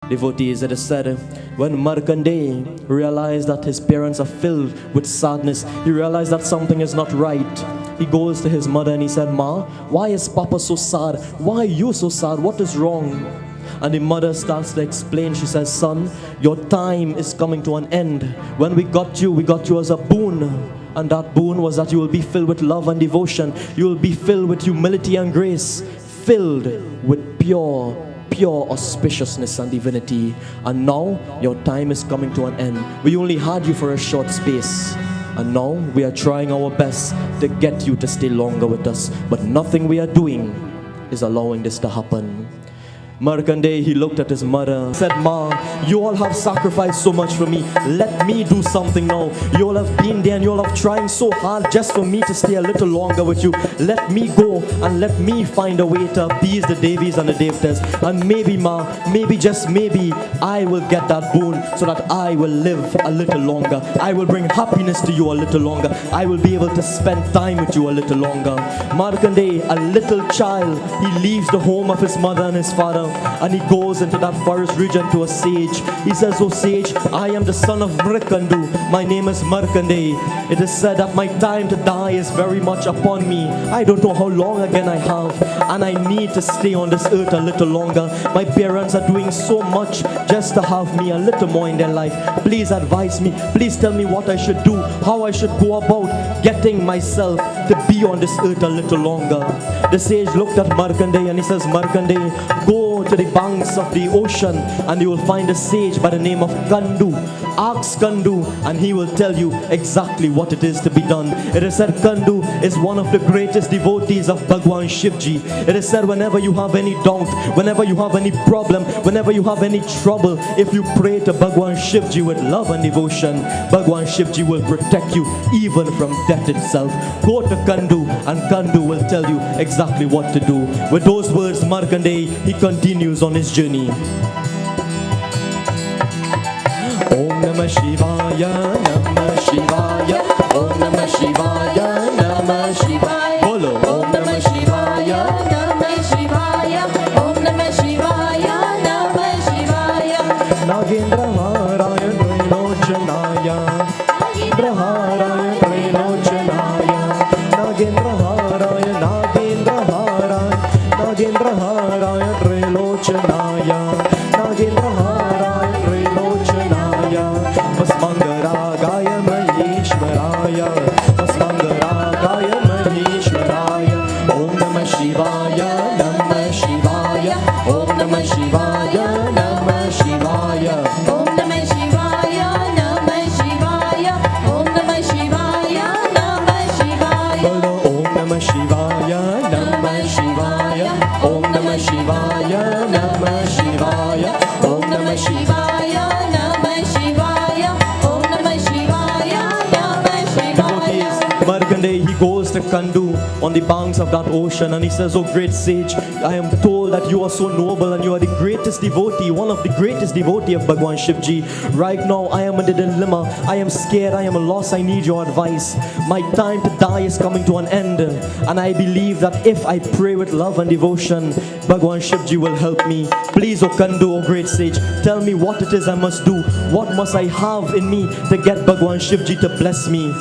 Devotees, it is said, when Markandey realized that his parents are filled with sadness, he realized that something is not right. He goes to his mother and he said, "Ma, why is Papa so sad? Why are you so sad? What is wrong?" And the mother starts to explain. She says, "Son, your time is coming to an end. When we got you as a boon. And that boon was that you will be filled with love and devotion. You will be filled with humility and grace. Filled with pure auspiciousness and divinity. And now your time is coming to an end. We only had you for a short space. And now we are trying our best to get you to stay longer with us. But nothing we are doing is allowing this to happen." Markandey, he looked at his mother and said, "Ma, you all have sacrificed so much for me. Let me do something now. You all have been there and you all have trying so hard just for me to stay a little longer with you. Let me go and let me find a way to appease the Devis and the Devtas. And maybe, Ma, maybe, just maybe, I will get that boon so that I will live a little longer. I will bring happiness to you a little longer. I will be able to spend time with you a little longer." Markandey, a little child, he leaves the home of his mother and his father, and he goes into that forest region to a sage. He says, "Oh sage, I am the son of Mrikandu. My name is Markandey. It is said that my time to die is very much upon me. I don't know how long again I have, and I need to stay on this earth a little longer. My parents are doing so much just to have me a little more in their life. Please advise me. Please tell me what I should do, how I should go about getting myself to be on this earth a little longer." The sage looked at Markandey and he says, "Markandey, go to the banks of the ocean and you will find a sage by the name of Kandu. Ask Kandu and he will tell you exactly what it is to be done." It is said Kandu is one of the greatest devotees of Bhagwan Shivji. It is said whenever you have any doubt, whenever you have any problem, whenever you have any trouble, if you pray to Bhagwan Shivji with love and devotion, Bhagwan Shivji will protect you even from death itself. Go to Kandu and Kandu will tell you exactly what to do. With those words, Markandey, he continues on his journey. Om Namah Shivaya, Namah Shivaya, Om Namah Shivaya, Namah Shivaya. Bolo Om Namah Shivaya, Namah Shivaya, Om Namah Shivaya, Namah Shivaya. Nagendra Harayan Trinochanaya, Nagendra Harayan Trinochanaya, Nagendra Harayan, Nagendra Harayan, Nagendra Harayan Trilochanaya, Nagendra Harayan Trilochanaya, Vasmangaragaya Maheshwaraya, Vasmangaragaya Maheshwaraya. Om Namah Shivaya, Namah Shivaya, Om Namah Shivaya, Namah Shivaya. Om Namah Shivaya, Namah Shivaya, Om Namah Shivaya, Namah Shivaya. Bolo Om Namah Shivaya, Namah Shivaya, Om Namah Shivaya, Namah Shivaya, Om Namah Shivaya. Shivaya, Namah Shivaya, Om Namah Shivaya, Namah Devotees, Shivaya. Markandey, he goes to Kandu on the banks of that ocean and he says, "Oh great sage, I am told that you are so noble and you are the greatest devotee, one of the greatest devotee of Bhagwan Shivji. Right now I am in a dilemma. I am scared, I am lost, I need your advice. My time to die is coming to an end and I believe that if I pray with love and devotion, Bhagwan Shivji will help me. Please, O Kandu, O great sage, tell me what it is I must do. What must I have in me to get Bhagwan Shivji to bless me?"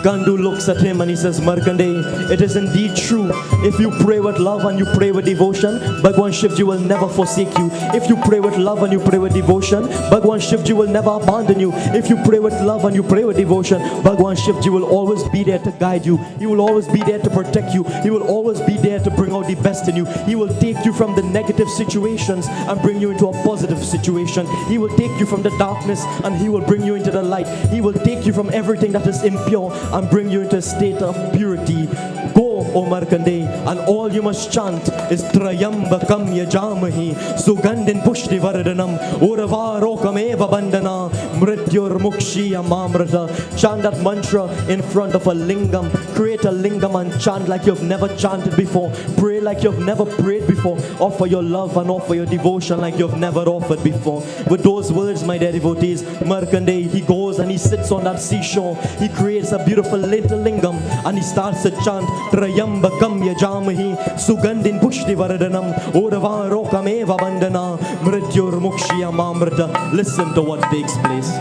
Kandu looks at him and he says, "Markandey, it is indeed true. If you pray with love and you pray with devotion, Bhagwan Shivji will never forsake you. If you pray with love and you pray with devotion, Bhagwan Shivji will never abandon you. If you pray with love and you pray with devotion, Bhagwan Shivji will always be there to guide you. He will always be there to protect you. He will always be there to bring out the best in you. He will take you from the negative situations and bring you into a positive situation. He will take you from the darkness and he will bring you into the light. He will take you from everything that is impure and bring you into a state of purity. Go, O Markandey, and all you must chant is Trayambakam Yajamahi Sugandhin Pushti Vardhanam Uravarokameva Bandhana Mrityur Mukshya Mamrata. Chant that mantra in front of a lingam. Create a lingam and chant like you've never chanted before. Pray like you've never prayed before. Offer your love and offer your devotion like you've never offered before. With those words, my dear devotees, Markandey, he goes and he sits on that seashore. He creates a beautiful little lingam and he starts to chant Trayambakam त्र्यंबकं यजामहि सुगंधिं पुष्टिवर्धनम् उर्वारुकमेव बन्धनात् मृत्युर्मुक्षीयमामृता. Listen to what takes place.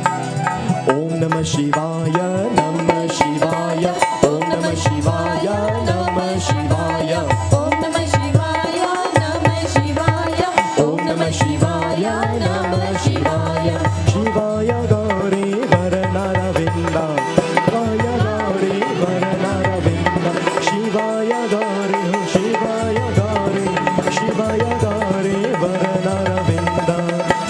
Om Namah Shivaya, Namah Shivaya, Om Namah Shivaya, Namah Shivaya, Om Namah Shivaya, Namah Shivaya, Om Namah Shivaya, Namah Shivaya. Shivaya Gauri Varanaravinda, Shivaya Gauri Varanaravinda, Shivaya Gauri, Shivaya Gauri, Shivaya Gauri Varanaravinda,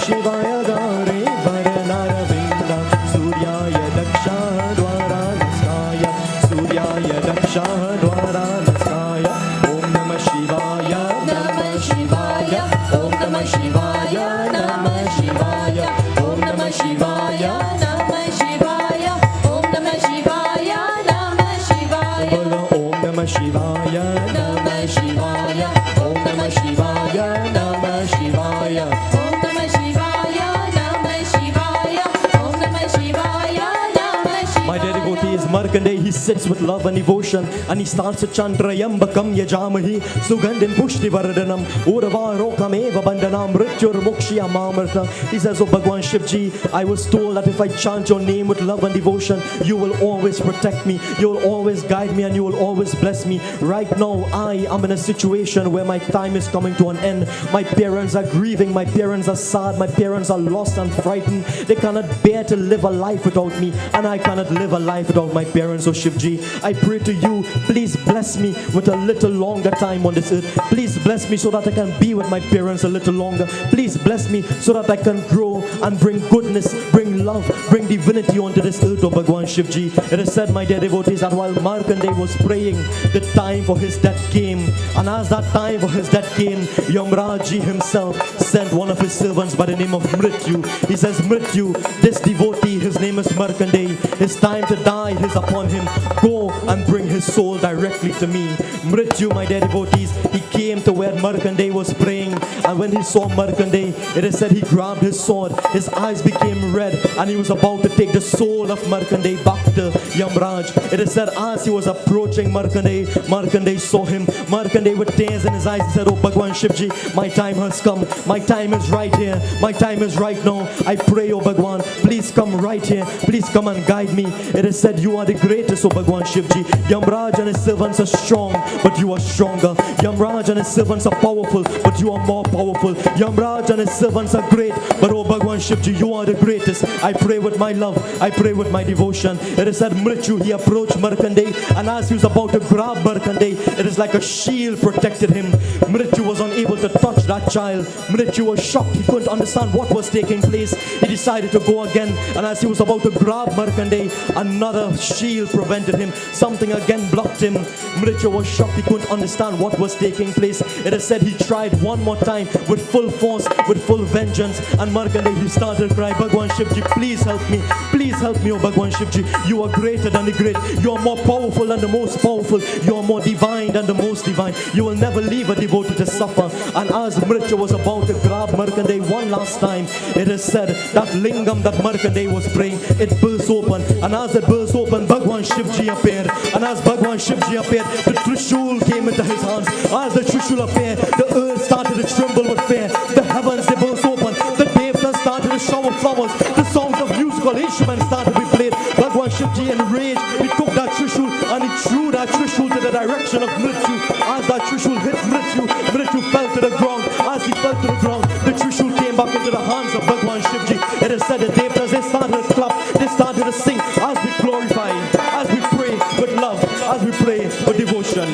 Shivaya Gauri Varanaravinda, Suryaya Daksha Dwaranaskaya, Suryaya Daksha Dwaranaskaya. Om Namah Shivaya, Namah Shivaya, Om Namah Shivaya, Namah Shivaya, Om Namah Shivaya, Namah Shivaya, Om Namah Shivaya, Namah Shivaya, Bolo Om Namah Shivaya, Namah Shivaya, Om Namah Shivaya, Namah Shivaya. Om Namah Shivaya, Namah Shivaya, Om Namah Shivaya, Namah Shivaya. My dear devotee is Markandey. He sits with love and devotion and he starts to chant Trayambakam Yajamahi Sugandhin Pushti Vardhanam Urvarokam Eva Bandhanam Mrityur Mokshya Mamartha. He says, Oh Bhagwan Shivji, I was told that if I chant your name with love and devotion, you will always protect me, you will always guide me, and you will always bless me. Right now, I am in a situation where my time is coming to an end. My parents are grieving, my parents are sad, my parents are lost and frightened. They cannot bear to live a life without me, and I cannot live a life without my parents. So Shivji, I pray to you, please bless me with a little longer time on this earth. Please bless me so that I can be with my parents a little longer. Please bless me so that I can grow and bring goodness, bring love, bring divinity onto this earth, oh Bhagwan Shivji. It is said, my dear devotees, that while Markandey was praying, the time for his death came. And as that time for his death came, Yamraj himself sent one of his servants by the name of Mrityu. He says, Mrityu, this devotee, his name is Markandey, his time to die is upon him. Go and bring his soul directly to me. Mrityu, my dear devotees, he came to where Markandey was praying, and when he saw Markandey, it is said he grabbed his sword, his eyes became red, and he was about to take the soul of Markandey back to Yamraj. It is said as he was approaching Markandey, Markandey saw him. Markandey with tears in his eyes, he said, Oh Bhagwan Shivji, my time has come, my time is right here, my time is right now. I pray, oh Bhagwan, please come right here, please come and guide me. It is said you are the greatest, oh Bhagwan Shivji. Yamraj and his servants are strong, but you are stronger. Yamraj and his servants are powerful, but you are more powerful. Yamraj and his servants are great, but oh Bhagwan Shivji, you are the greatest. I pray with my love, I pray with my devotion. It is said Mrityu, he approached Markandey, and as he was about to grab Markandey, it is like a shield protected him. Mrityu was unable to touch that child. Mrityu was shocked, he couldn't understand what was taking place. He decided to go again, and as he was about to grab Markandey, another shield prevented him. Something again blocked him. Mrityu was shocked, he couldn't understand what was taking place. It is said he tried one more time with full force, with full vengeance, and Markandey, he started to cry, Bhagwan Shivji, please help me, oh Bhagwan Shivji. You are greater than the great, you are more powerful than the most powerful, you are more divine than the most divine. You will never leave a devotee to suffer. And as Mrityu was about to grab Markandey one last time, it is said that lingam that Markandey was praying, it burst open, and as it burst open, Bhagwan Shivji appeared, and as Bhagwan Shivji appeared, the Trishul came into his hands. As the Trishul appeared, the earth started to tremble with fear, the heavens they burst open, the devtas started to shower flowers, the songs of musical instruments started to be played. Bhagwan Shivji enraged, he took that Trishul and he threw that Trishul to the direction of Mrityu. As that Trishul hit Mrityu, Mrityu fell to the ground. As he fell to the ground, the Trishul came back into the hands of Bhagwan Shivji. It is said the devtas, they started to clap, they started to sing as we glorify, as we pray with love, as we pray with devotion.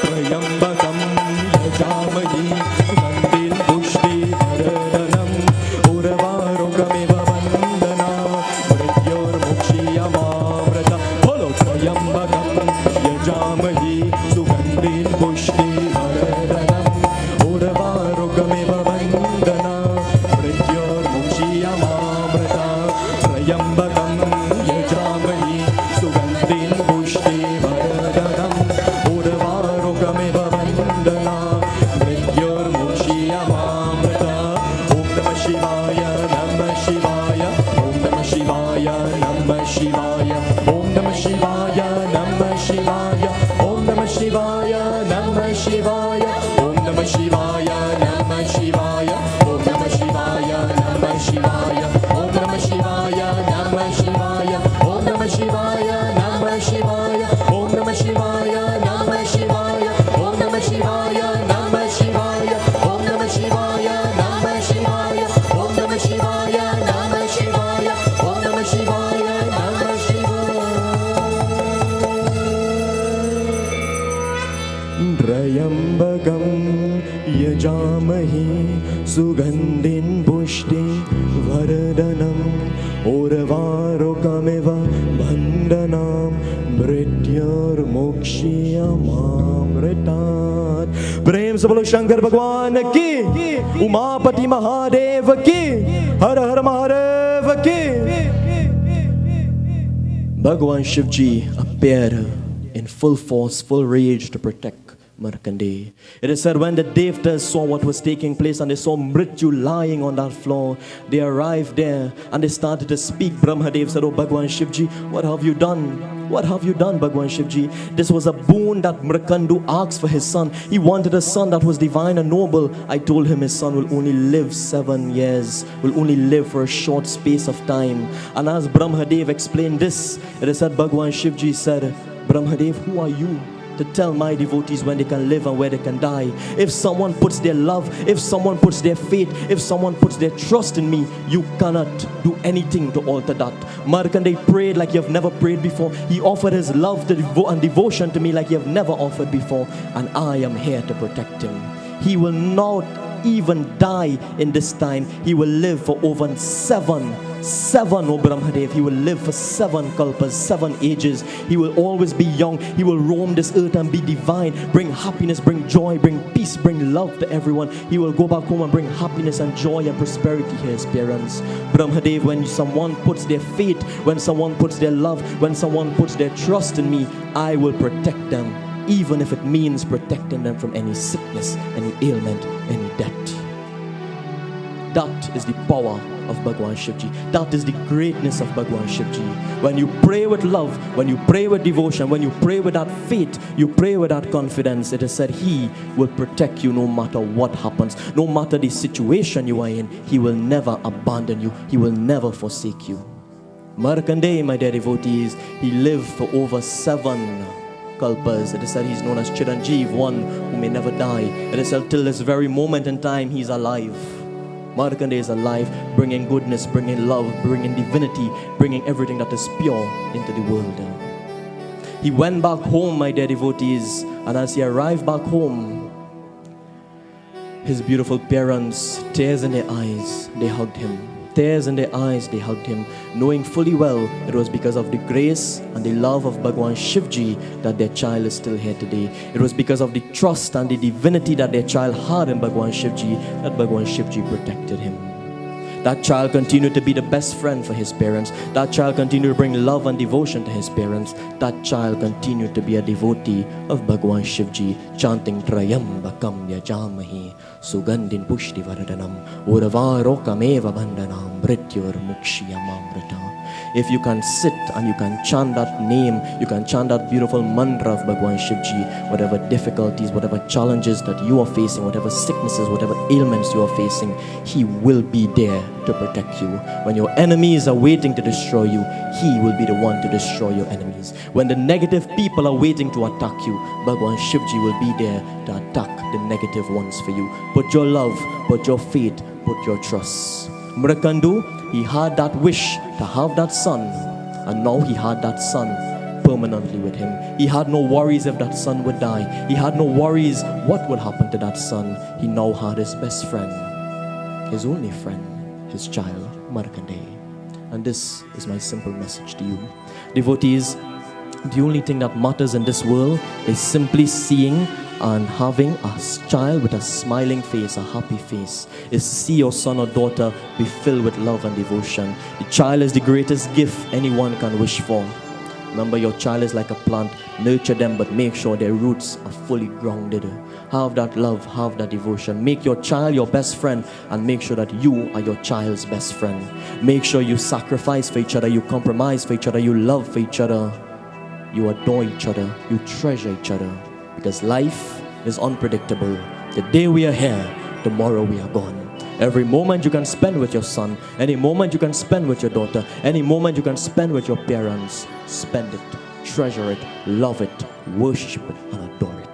Trayambakam yajamahi sugandhin pushti vardhanam urvarokamiva bandhana mrityur mukshiyamamrita. Bolo Trayambakam yajamahi sugandhin pushti vardhanam urvarokamiva bandhana mrityur mukshiyamamrita. Sugandhin Pushti Varadanam Urvarokamiva Bandhanam Mrityur Mokshiyamamritat. Prem se bolo Shankar Bhagwan ki, Umapati Mahadev ki, Har Har Mahadev ki. Bhagwan Shivji appeared in full force, full rage to protect Markandey. It is said when the Devtas saw what was taking place and they saw Mrityu lying on that floor, they arrived there and they started to speak. Brahmadev said, "Oh Bhagwan Shivji, what have you done? What have you done, Bhagwan Shivji? This was a boon that Markandu asked for his son. He wanted a son that was divine and noble. I told him his son will only live 7 years, will only live for a short space of time." And as Brahmadev explained this, it is said Bhagwan Shivji said, "Brahmadev, who are you to tell my devotees when they can live and where they can die? If someone puts their love, if someone puts their faith, if someone puts their trust in me, you cannot do anything to alter that." Markandey prayed like you have never prayed before. He offered his love and devotion to me like you have never offered before. And I am here to protect him. He will not even die in this time. He will live for over seven, O Brahmadev. He will live for 7 kalpas, 7 ages. He will always be young. He will roam this earth and be divine, bring happiness, bring joy, bring peace, bring love to everyone. He will go back home and bring happiness and joy and prosperity to his parents. Brahmadev, when someone puts their faith, when someone puts their love, when someone puts their trust in me, I will protect them, even if it means protecting them from any sickness, any ailment, any death. That is the power of Bhagwan Shivji. That is the greatness of Bhagwan Shivji. When you pray with love, when you pray with devotion, when you pray with that faith, you pray with that confidence, it is said He will protect you no matter what happens. No matter the situation you are in, He will never abandon you. He will never forsake you. Markandey, my dear devotees, he lived for over 7 kalpas. It is said he's known as Chiranjeev, one who may never die. It is said till this very moment in time he's alive. Markandey is alive, bringing goodness, bringing love, bringing divinity, bringing everything that is pure into the world. He went back home, my dear devotees, and as he arrived back home, his beautiful parents, tears in their eyes, they hugged him. Tears in their eyes, they hugged him, knowing fully well it was because of the grace and the love of Bhagwan Shivji that their child is still here today. It was because of the trust and the divinity that their child had in Bhagwan Shivji that Bhagwan Shivji protected him. That child continued to be the best friend for his parents. That child continued to bring love and devotion to his parents. That child continued to be a devotee of Bhagwan Shivji, chanting Trayambakam Yajamahi Sugandhin Pushti Varadanam Urvarokamiva Bandhanam Mrityur Mokshiyamamritat. If you can sit and you can chant that name, you can chant that beautiful mantra of Bhagwan Shivji, whatever difficulties, whatever challenges that you are facing, whatever sicknesses, whatever ailments you are facing, He will be there to protect you. When your enemies are waiting to destroy you, He will be the one to destroy your enemies. When the negative people are waiting to attack you, Bhagwan Shivji will be there to attack the negative ones for you. Put your love, put your faith, put your trust. Markandu, he had that wish to have that son, and now he had that son permanently with him. He had no worries if that son would die. He had no worries what would happen to that son. He now had his best friend, his only friend, his child, Markandey. And this is my simple message to you. Devotees, the only thing that matters in this world is simply seeing and having a child with a smiling face, a happy face, is to see your son or daughter be filled with love and devotion. The child is the greatest gift anyone can wish for. Remember, your child is like a plant. Nurture them, but make sure their roots are fully grounded. Have that love, have that devotion. Make your child your best friend, and make sure that you are your child's best friend. Make sure you sacrifice for each other, you compromise for each other, you love for each other, you adore each other, you treasure each other. Because life is unpredictable. The day we are here, tomorrow we are gone. Every moment you can spend with your son, any moment you can spend with your daughter, any moment you can spend with your parents, spend it, treasure it, love it, worship it, and adore it.